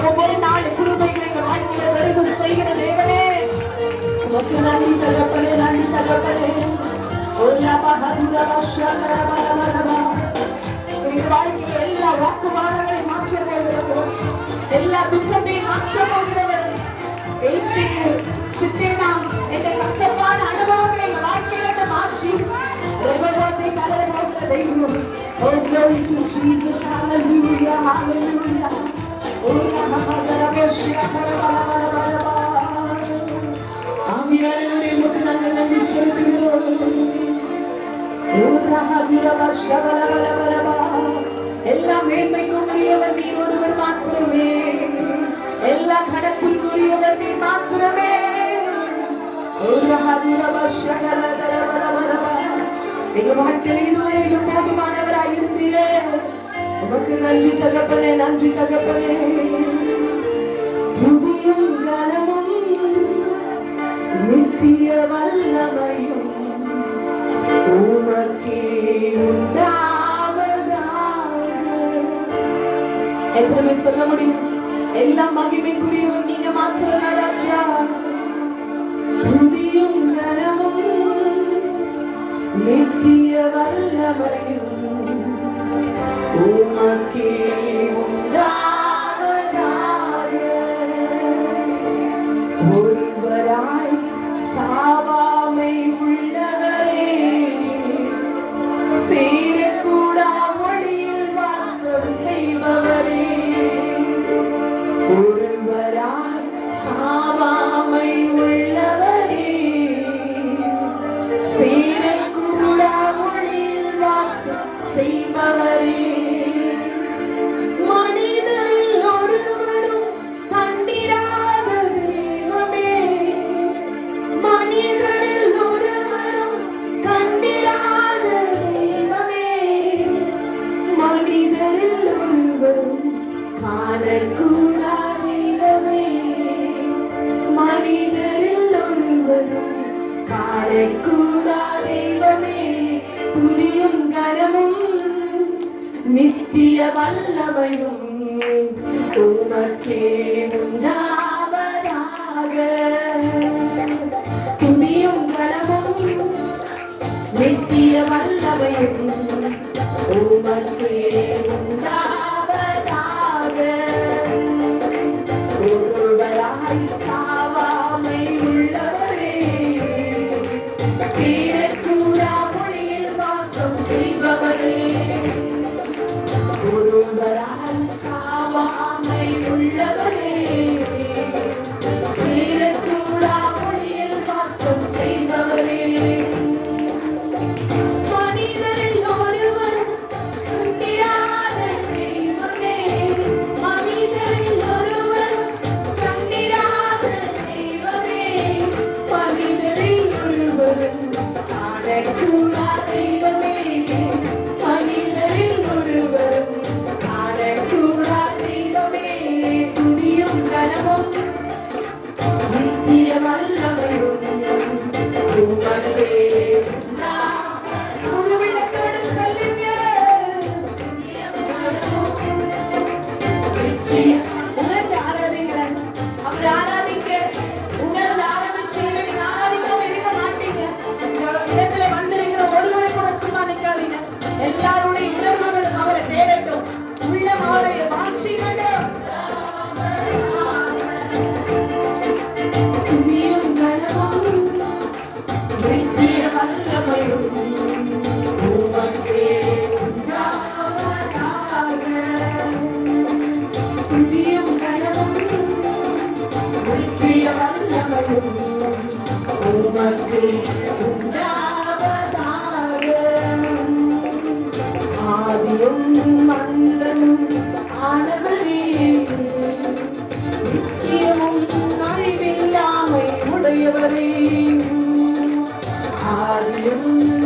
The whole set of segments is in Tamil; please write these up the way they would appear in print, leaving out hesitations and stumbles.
ஒவ்வொரு நாள் குடும்பங்களை வாழ்க்கையில பெருக செய்கிற தேவனே உமக்கு நன்றி தகப்பனே, நன்றி தகப்பனே. வாழ்க்கையில் எல்லா வாக்குவாதங்களை மாற்ற போகிறவர், எல்லா துக்கத்தையும் மாற்ற போகிறவர் சித்தேனா என்ற கசப்பான அனுபவங்களை வாழ்க்கையில மாற்றி ரகவத்தை கலர போகிற தெய்வம். Oh, glory to Jesus, hallelujah, hallelujah. Oh, ஆவியானவரே உமக்கு நாங்கள் நன்றி செலுத்துகிறோம். எல்லா மேன்மைக்கும் உரியவர் நீ ஒருவர் மாத்திரமே, எல்லா கடத்திற்குரியவர் நீ மாத்திரமே. எங்க வாழ்க்கையில் இதுவரையிலும் போதுமானவராய் இருந்தீரே, உமக்கு நன்றி தகப்பனே, நன்றி தகப்பனே. துதியும் கனமும் நித்திய வல்லமையும் உமக்கே உண்டாவதாக. எத்தனை சொல்ல முடியும்? எல்லாம் மகிமைக்குரியவர் நீங்க மாத்திரம் ராஜா. துதியும் கனமும் நித்திய வல்லமையும் உமக்கே உண்டாவதாக. ஒருவராய் சாவாமை உள்ளவரே, சேரக்கூடா ஒளியில் வாசம் செய்பவரே. ஒருவராய் சாவாமை உள்ளவரே, சேரக்கூடா ஒளியில் வாசம் செய்பவரே. மனிதரில் ஒருவரும் கண்டிராத தெய்வமே, மனிதரில் ஒருவரும் கண்டிராத தெய்வமே, மனிதரில் ஒருவரும் காணக்கூடா தெய்வமே, மனிதரில் ஒருவரும் காணக்கூடா தெய்வமே. புரியும் கனமும் நித்திய வல்லமையும் உமக்கே உண்டாவதாக. புரியும் கனமும் நித்திய வல்லமையும் உமக்கே உண்டாவதாக. ஒருவராய் சாவாமை உள்ளவரே, சேரக்கூடா ஒளியில் வாசம் செய்பவரே. ஒருவராய் சாவாமை உள்ளவரே, சேரக்கூடா ஒளியில் வாசம் செய்பவரே. மனிதரில் ஒருவர் கண்டிராத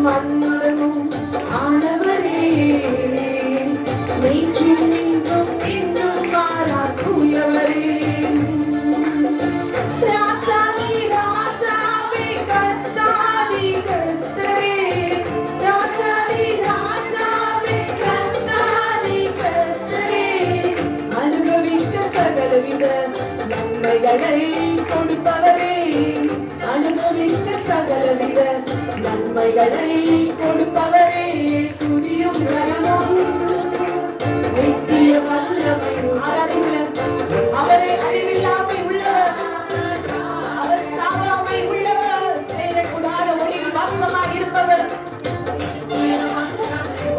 மன்னனும் ஆனவரே, நேற்றும் இன்றும் என்றும் மாறா தூயவரே. ராஜாதி ராஜாவே கர்த்தாதி கர்த்தரே, ராஜாதி ராஜாவே கர்த்தாதி கர்த்தரே, அனுபவிக்க சகலவித நன்மைகளை கொடுப்பவரே, அனுபவிக்க சகலவித நன்மைகளை கொடுப்பவரே, துதியும் கனமும் நித்திய வல்லமையும் ஆராதிக்கிறேன். அவரே அழிவில்லாமை உள்ளவர், அவர் சாவாமை உள்ளவர், சேரக்கூடாத ஒளியில் வாசமாய் இருப்பவர்.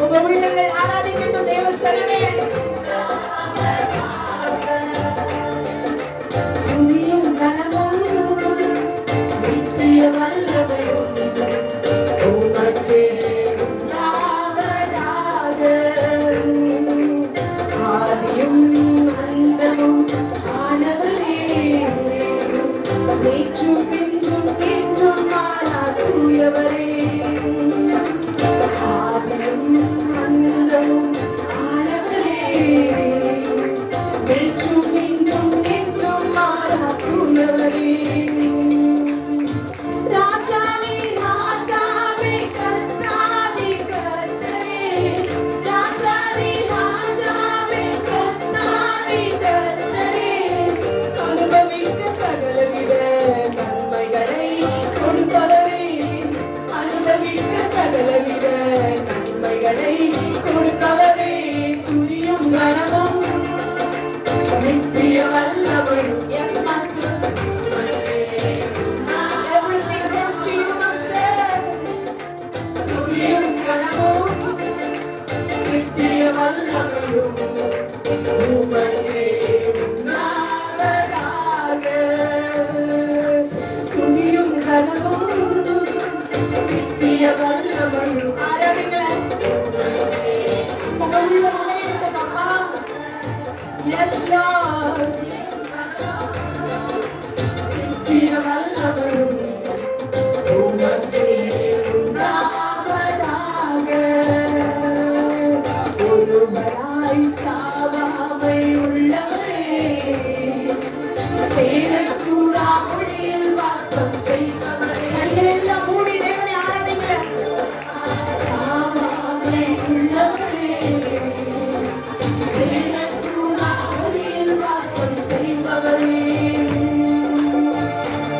உங்க உள்ளங்கள் ஆராதிக்கட்டும் தேவ ஜனமே. துதியும் கனமும் நித்திய வல்லமையும் உமக்கே உண்டாவதாக. ஆதியும் அந்தமும் ஆனவரே, நேற்றும் இன்றும் என்றும் மாறா தூயவரே. ஆதியும் அந்தமும் ஆனவரே, நேற்றும் இன்றும் என்றும் மாறா தூயவரே. ராஜாதி ராஜாவே கர்த்தாதி கர்த்தரே, ராஜாதி ராஜாவே கர்த்தாதி கர்த்தரே, அனுபவிக்க சகலவித நன்மைகளை கொடுப்பவரே, அனுபவிக்க சகலவித நன்மைகளை கொடுப்பவரே, துதியும் கனமும் நித்திய வல்லமையும். Yes, Master. Everything goes to you, Master. துதியும் கனமும் நித்திய வல்லமையும் உமக்கே உண்டாவதாக. துதியும் கனமும் நித்திய வல்லமையும். ஆராதிங்களேன். உங்க உள்ளங்களே இருக்கும் அப்பா. Yes, Lord. நித்திய வல்லமையும் உமக்கே உண்டாவதாக. ஒருவராய் சாவாமை உள்ளவரே, சேரக்கூடா ஒளியில் வாசம் செய்பவரே. கைகளெல்லாம் மூடி தேவனை ஆராதிக்கிறேன். சாவாமை உள்ளவரே, சேரக்கூடா ஒளியில் வாசம் செய்பவரே.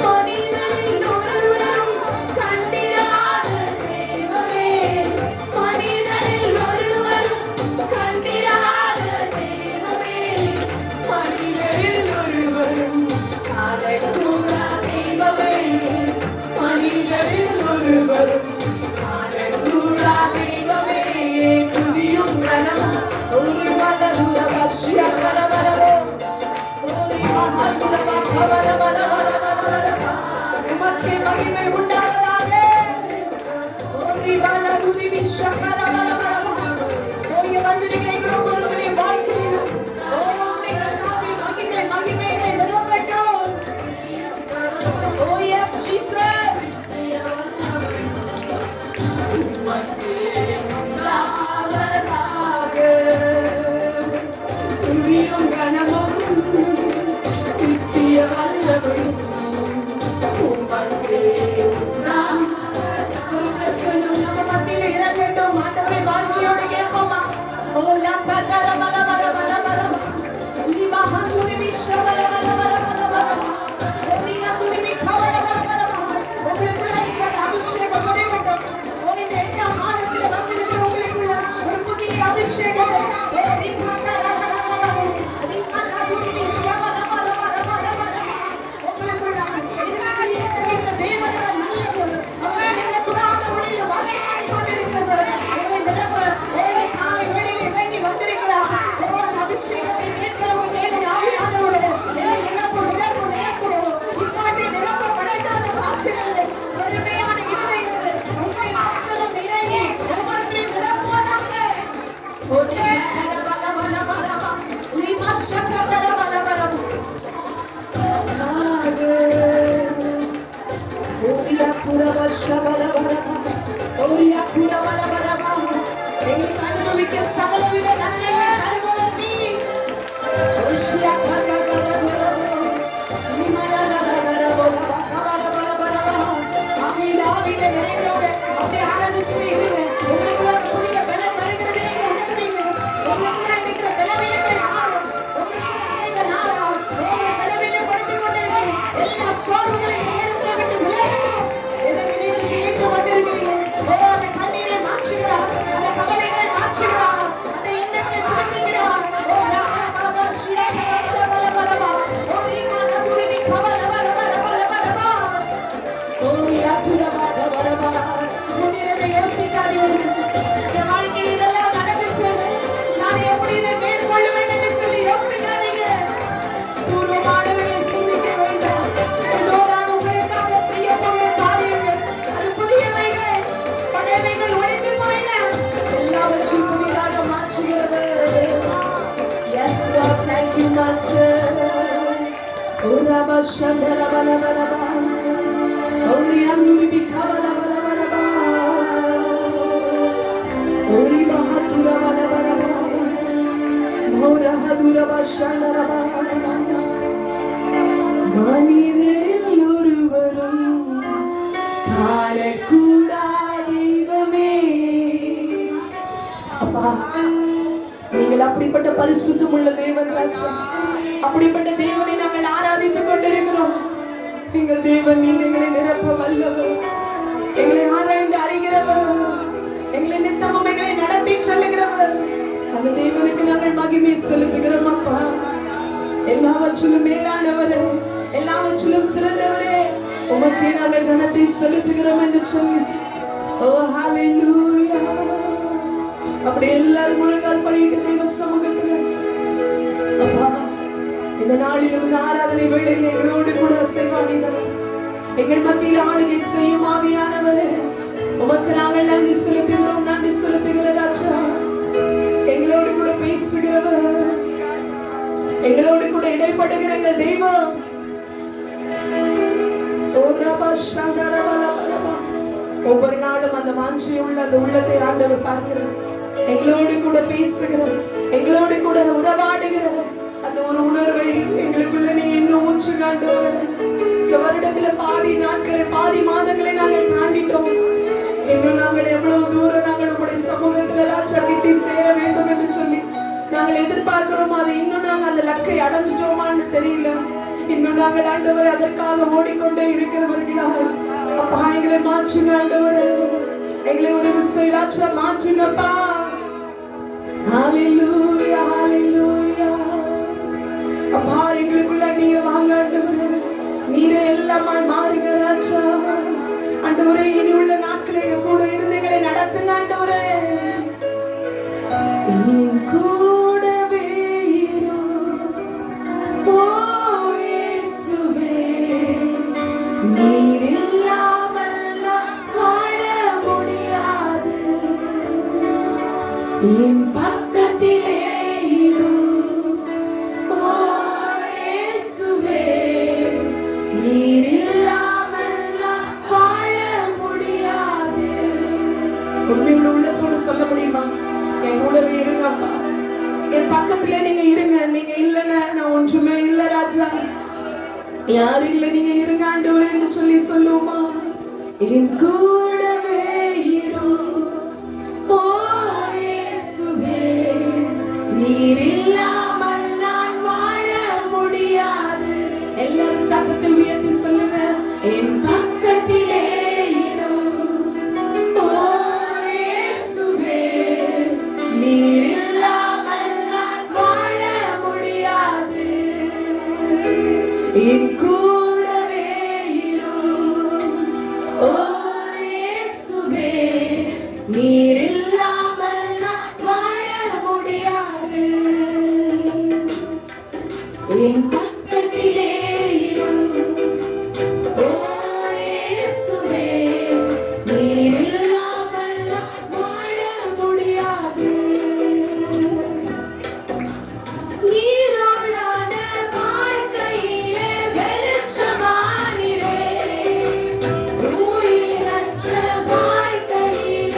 மனிதரில் ஒருவரும் கண்டிராத தெய்வமே, மனிதரில் ஒருவரும் கண்டிராத தெய்வமே, மனிதரில் ஒருவரும் காணக்கூடா தெய்வமே, மனிதரில் ஒருவரும் காணக்கூடா தெய்வமே, துதியும் கனமும் ஒரு மலருல வசிய வரவரவோ, ஒரு மகனுல வர வர வர வர வர, உமக்கே மகிமை உண்டாவதாக. ஒரு மலருரி விஸ்வகர வர வர வர, ஓய்ய வந்திருக்கிற ஒவ்வொருவருடைய வாழ்க்கையிலும் நீங்கள் தாவி மகிமை மகிமையை நிரப்பட்டும். Oh yes, Jesus. உமக்கே உண்டாவதாக. துதியும் கனமும் நித்திய வல்லமையும் உமக்கே உண்டாவதாக. ஒரு பிரசன்னம் நம்ம மத்தியிலே இறங்கட்டும். ஆண்டவரே, வாஞ்சியோடு கேட்போமா? ஓ லக்கதர வர வர வர வர, லிமா ஹந்துரி விஸ்வ வர வர வர வர வர, ஓனியா துரிமி கவர வர வர வர. உங்களுக்கு இருக்கிற அபிஷேகம் ஒரே மட்டும். ஓ இந்த எண்ணம் எங்களுக்கு அனுபவிக்க சகலவித நன்மைகள் தருபவர் நீர். புதிய பலம் வருகிறதே உணர்வீங்க. உங்களுக்குள்ள இருக்கிற பலவீனங்கள் மாறும். பலவீனப்படுத்திக் கொண்டிருக்கிறீங்க. எல்லா சோர்வுகளையும் நேரத்தை விட்டு விலகட்டும். எதை நினைத்து கேட்டு கொண்டிருக்கிறீங்க. அந்த கண்ணீரை மாற்றுகிறார், அந்த கவலைகளை மாற்றுகிறார், அந்த எண்ணங்களை புதுப்பிக்கிறார். முன்னிறதை யோசிக்காதீர்கள். என் வாழ்க்கையில் இதெல்லாம் நடந்துச்சு, நான் எப்படி இதை மேற்கொள்ளுவேன் என்று சொல்லி யோசிக்காதீங்க. பூர்வமானவர்களை சிந்திக்க வேண்டாம். இதோ நான் உங்களுக்காக செய்ய போகிற காரியங்கள் அது புதியவைகள், பழையவைகள் ஒழிந்து போயின, எல்லாவற்றையும் புதிதாக மாற்றுகிறவர். Yes Lord, thank you Master. Uraba shandara bala bala ba, Orianduri bikabala bala bala ba, Ori bahatura bala bala ba, Mora hadura ba shandara ba. மனிதரில் ஒருவரும் காணக்கூடா தெய்வமே. அப்பா, நீங்கள் அப்படிப்பட்ட பரிசுத்தம் உள்ள தேவன் ராஜா. அப்படிப்பட்ட தேவனை நாங்கள் ஆராதித்துக் கொண்டிருக்கிறோம். எங்கள் தேவன் நீர் எங்களை நிரப்ப வல்லவர், எங்களை ஆராய்ந்து அறிகிறவர், எங்களை நித்தமும் எங்களை நடத்தி செல்லுகிறவர். அந்த தேவனுக்கு நாங்கள் மகிமை செலுத்துகிறோம். அப்பா, எல்லாவற்றிலும் மேலானவரே, எல்லாவற்றிலும் சிறந்தவரே, உமக்கே நாங்கள் கனத்தை செலுத்துகிறோம் என்று சொல்லி, ஓ ஹalleluya. அப்படி எல்லாரும் முழங்கால் படியிட்டு தேவ சமூகத்தில் அப்பா, இந்த நாளில் இந்த ஆராதனை வேளையில் எங்களோடு கூட அசைவாடினவர், எங்கள் மத்தியில் ஆளுகை செய்யும் ஆவியானவரே, உமக்கு நாங்கள் நன்றி செலுத்துகிறோம். நன்றி செலுத்துகிற ராஜா, எங்களோடு கூட பேசுகிறவர், எங்களோடு கூட இடைப்படுகிற எங்கள் தெய்வம். ஒவ்வொரு நாளும் அந்த வாஞ்சை உள்ள அந்த உள்ளத்தை ஆண்டவர் பார்க்கிறார். எங்களோடு கூட பேசுகிறார், எங்களோடு கூட உறவாடுகிறார். அந்த ஒரு உணர்வை எங்களுக்குள்ள நீ இன்னும் ஊற்று காண்டவர். இந்த வருடத்துல பாதி நாட்களை, பாதி மாதங்களை நாங்கள் தாண்டிட்டோம். இன்னும் நாங்கள் எவ்வளவு தூரம் நாங்கள் உங்களுடைய சமூகத்துல ராஜா கிட்டி சேர வேண்டும் என்று சொல்லி நாங்கள் எதிர்பார்க்கிறோம். அதை இன்னும் நாங்கள் அந்த லக்கை அடைஞ்சிட்டோமான்னு தெரியல. இன்னும் நாங்கள் ஆண்டவர் அதற்காக ஓடிக்கொண்டே இருக்கிறவர்களாக. அப்பா, எங்களை மாற்றுங்க ஆண்டவர், எங்களை ஒரு விசை ராஜா மாற்றுங்கப்பா. ஹalleluya, ஹalleluya. அப்பா, எங்களுக்குள்ள நீங்க வாங்க ஆண்டவர், நீரே எல்லாமாய் மாறுங்க ராஜா. ஆண்டவரே, இனி உள்ள நாட்களை கூட இருந்து எங்களை நடத்துங்க ஆண்டவரே. என் கூடவே இரு ஓ இயேசுவே, நீர் இல்லாமல் நான் வாழ முடியாது. என் பக்கத்திலே இரு ஓ இயேசுவே, நீர் இல்லாமல் நான் வாழ முடியாது. உண்மையோட உள்ளத்தோடு சொல்ல முடியுமா? என் கூடவே இருங்க அப்பா, என் பக்கத்திலே நீங்க இருங்க. நீங்க இல்லைன்னா நான் ஒன்றுமே இல்லை ராஜா. யாரு இல்லை, நீங்க இருங்க ஆண்டவரே என்று சொல்லி சொல்லுவோமா? என் கூடவே இரு ஓ இயேசுவே, நீர் இல்லாமல் நான் வாழ முடியாது. எல்லாரும் சத்தத்தில் உயர்த்தி சொல்லுங்க, என் பக்கத்திலே இரு ஓ இயேசுவே, நீர் இல்லாமல் நான் வாழ முடியாது. என் கூடவே இரு ஓ இயேசுவே, நீர் இல்லாமல் நான் வாழ முடியாது. என் பக்கத்திலே இரு ஓ இயேசுவே, நீர் இல்லாமல் நான் வாழ முடியாது. நீரோடான வாழ்க்கையிலே வெளிச்சமானிரே, உயிரற்ற வாழ்க்கையிலே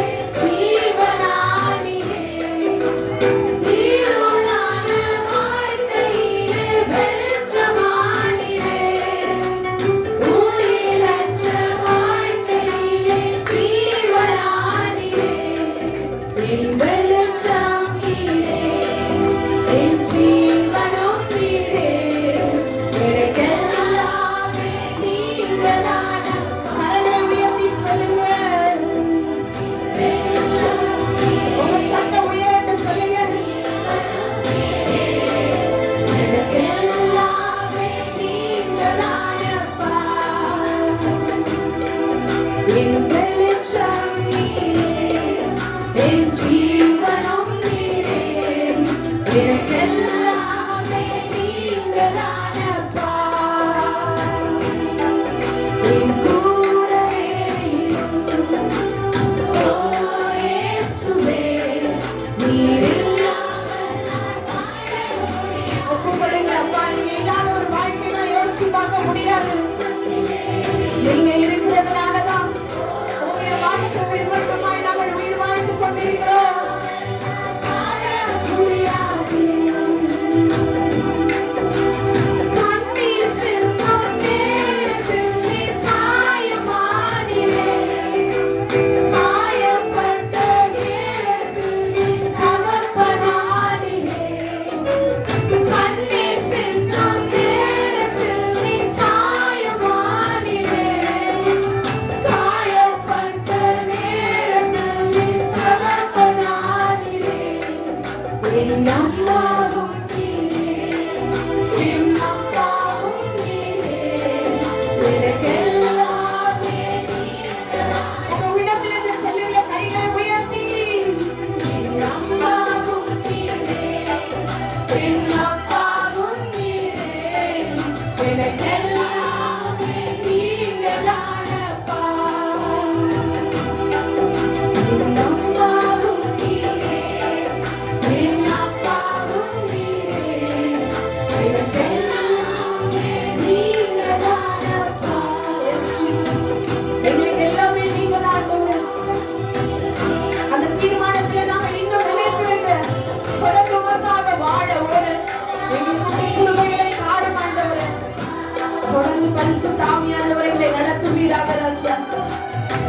பரிசுத்த ஆவியானவர்களை நடத்துவீராக ராஜா.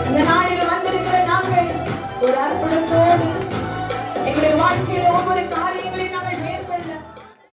இந்த நாளில் வந்திருக்கிற நாங்கள் ஒரு அர்ப்பணத்தோடு எங்களுடைய வாழ்க்கையில ஒவ்வொரு